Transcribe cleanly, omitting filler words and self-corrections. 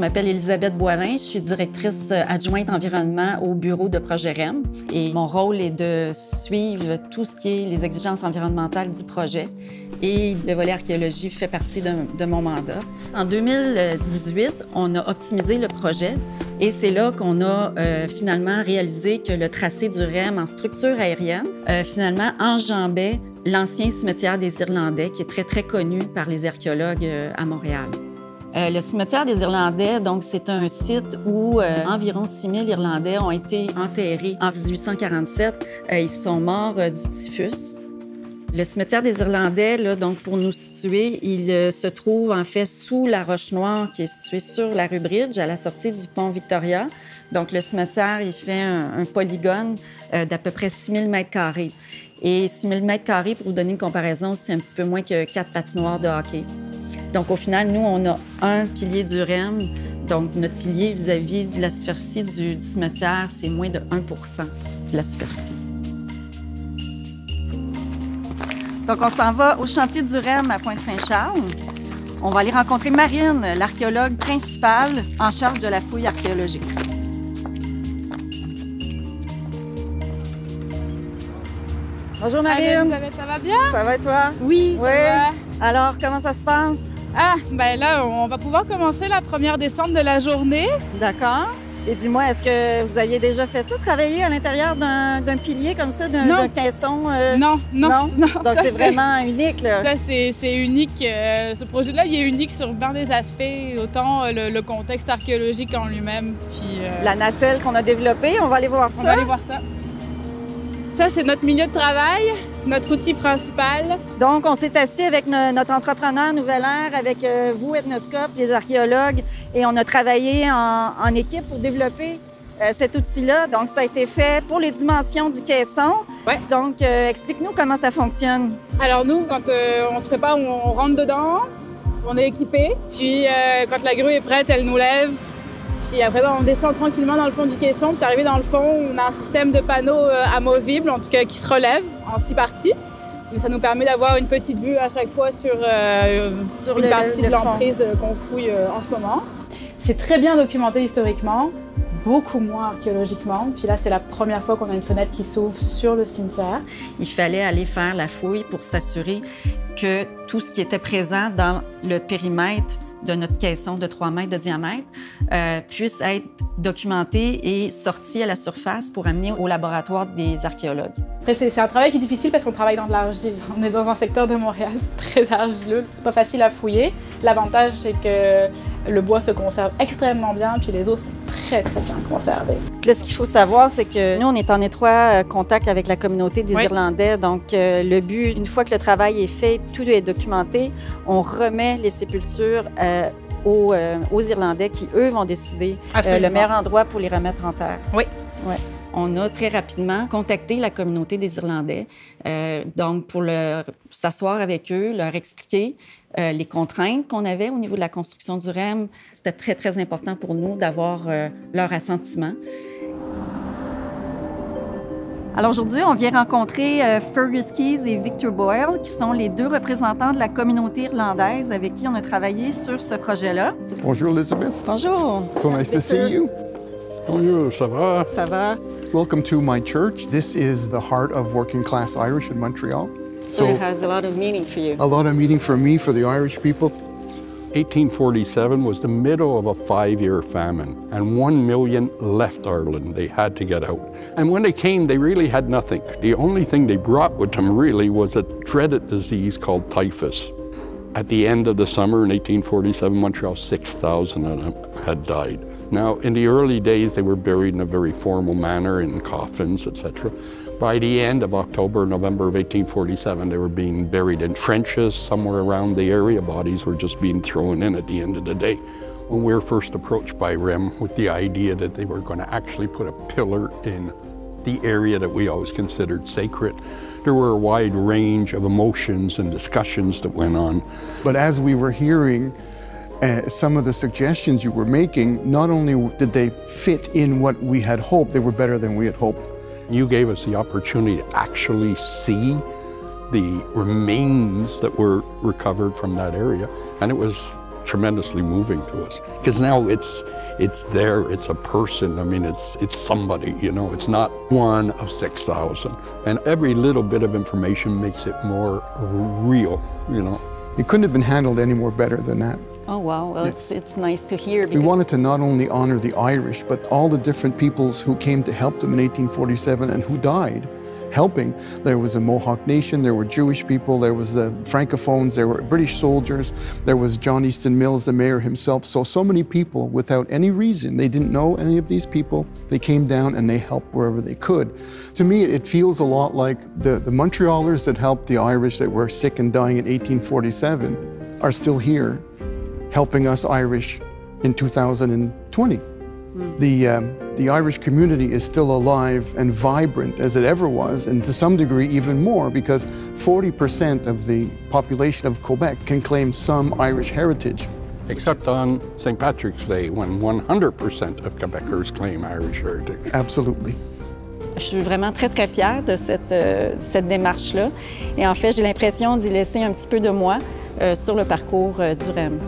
m'appelle Élisabeth Boivin, je suis directrice adjointe environnement au bureau de projet REM et mon rôle est de suivre tout ce qui est les exigences environnementales du projet et le volet archéologie fait partie de mon mandat. En 2018, on a optimisé le projet et c'est là qu'on a finalement réalisé que le tracé du REM en structure aérienne finalement enjambait l'ancien cimetière des Irlandais qui est très, très connu par les archéologues à Montréal. Le cimetière des Irlandais, donc, c'est un site où environ 6 000 Irlandais ont été enterrés en 1847. Ils sont morts du typhus. Le cimetière des Irlandais, là, donc, pour nous situer, il se trouve en fait sous la Roche-Noire qui est située sur la rue Bridge, à la sortie du pont Victoria. Donc, le cimetière, il fait un polygone d'à peu près 6 000 mètres carrés. Et 6 000 mètres carrés, pour vous donner une comparaison, c'est un petit peu moins que 4 patinoires de hockey. Donc, au final, nous, on a un pilier du REM. Donc, notre pilier vis-à-vis de la superficie du cimetière, c'est moins de 1 de la superficie. Donc, on s'en va au chantier du REM à Pointe-Saint-Charles. On va aller rencontrer Marine, l'archéologue principale en charge de la fouille archéologique. Bonjour Marine. Allez, Elisabeth, ça va bien? Ça va et toi? Oui, ça va. Alors, comment ça se passe? Ah, ben là, on va pouvoir commencer la première descente de la journée. D'accord. Et dis-moi, est-ce que vous aviez déjà fait ça, travailler à l'intérieur d'un pilier comme ça, d'un caisson? Non. Donc, c'est vraiment unique, là. Ça, c'est unique. Ce projet-là, il est unique sur bien des aspects, autant le contexte archéologique en lui-même. Puis la nacelle qu'on a développée, on va aller voir ça. On va aller voir ça. Ça, c'est notre milieu de travail, notre outil principal. Donc, on s'est assis avec notre entrepreneur Nouvelle Ère, avec vous, Ethnoscope, les archéologues, et on a travaillé en équipe pour développer cet outil-là. Donc, ça a été fait pour les dimensions du caisson. Ouais. Donc, explique-nous comment ça fonctionne. Alors, nous, quand on se prépare, on rentre dedans, on est équipé. Puis, quand la grue est prête, elle nous lève. Puis après, on descend tranquillement dans le fond du caisson. Puis arrivé dans le fond, on a un système de panneaux amovibles, en tout cas qui se relève en 6 parties. Donc, ça nous permet d'avoir une petite vue à chaque fois sur une partie de l'emprise qu'on fouille en ce moment. C'est très bien documenté historiquement, beaucoup moins archéologiquement. Puis là, c'est la première fois qu'on a une fenêtre qui s'ouvre sur le cimetière. Il fallait aller faire la fouille pour s'assurer que tout ce qui était présent dans le périmètre de notre caisson de 3 mètres de diamètre puisse être documenté et sorti à la surface pour amener au laboratoire des archéologues. Après, c'est un travail qui est difficile parce qu'on travaille dans de l'argile. On est dans un secteur de Montréal, c'est très argileux, c'est pas facile à fouiller. L'avantage, c'est que le bois se conserve extrêmement bien, puis les os sont très, très bien conservés. Puis là, ce qu'il faut savoir, c'est que nous, on est en étroit contact avec la communauté des Irlandais. Donc, le but, une fois que le travail est fait, tout est documenté, on remet les sépultures aux Irlandais qui, eux, vont décider le meilleur endroit pour les remettre en terre. Oui. Ouais. On a très rapidement contacté la communauté des Irlandais, donc pour s'asseoir avec eux, leur expliquer les contraintes qu'on avait au niveau de la construction du REM. C'était très, très important pour nous d'avoir leur assentiment. Alors aujourd'hui, on vient rencontrer Fergus Keys et Victor Boyle, qui sont les 2 représentants de la communauté irlandaise avec qui on a travaillé sur ce projet-là. Bonjour Elizabeth. Bonjour. So nice to see you. Bonjour, ça va? Ça va. Welcome to my church. This is the heart of working class Irish in Montreal. So it has a lot of meaning for you. A lot of meaning for me, for the Irish people. 1847 was the middle of a 5-year famine, and 1 million left Ireland. They had to get out. And when they came, they really had nothing. The only thing they brought with them really was a dreaded disease called typhus. At the end of the summer in 1847, Montreal, 6,000 of them had died. Now, in the early days, they were buried in a very formal manner in coffins, etc. By the end of October, November of 1847, they were being buried in trenches somewhere around the area. Bodies were just being thrown in at the end of the day. When we were first approached by REM with the idea that they were going to actually put a pillar in the area that we always considered sacred, there were a wide range of emotions and discussions that went on. But as we were hearing some of the suggestions you were making, not only did they fit in what we had hoped, they were better than we had hoped. You gave us the opportunity to actually see the remains that were recovered from that area, and it was tremendously moving to us because now it's there, it's a person. I mean, it's somebody, you know, it's not one of 6,000. And every little bit of information makes it more real, you know. It couldn't have been handled any more better than that. Oh, wow. Well, it's nice to hear. We wanted to not only honor the Irish, but all the different peoples who came to help them in 1847 and who died helping. There was a Mohawk Nation, there were Jewish people, there was the Francophones, there were British soldiers, there was John Easton Mills, the mayor himself. So many people without any reason. They didn't know any of these people. They came down and they helped wherever they could. To me, it feels a lot like the Montrealers that helped the Irish that were sick and dying in 1847 are still here helping us Irish in 2020. The Irish community is still alive and vibrant as it ever was, and to some degree even more, because 40% of the population of Quebec can claim some Irish heritage. Except on St. Patrick's Day, when 100% of Quebecers claim Irish heritage. Absolutely. Je suis vraiment très, très fière de cette démarche-là. Et en fait, j'ai l'impression d'y laisser un petit peu de moi sur le parcours du REM.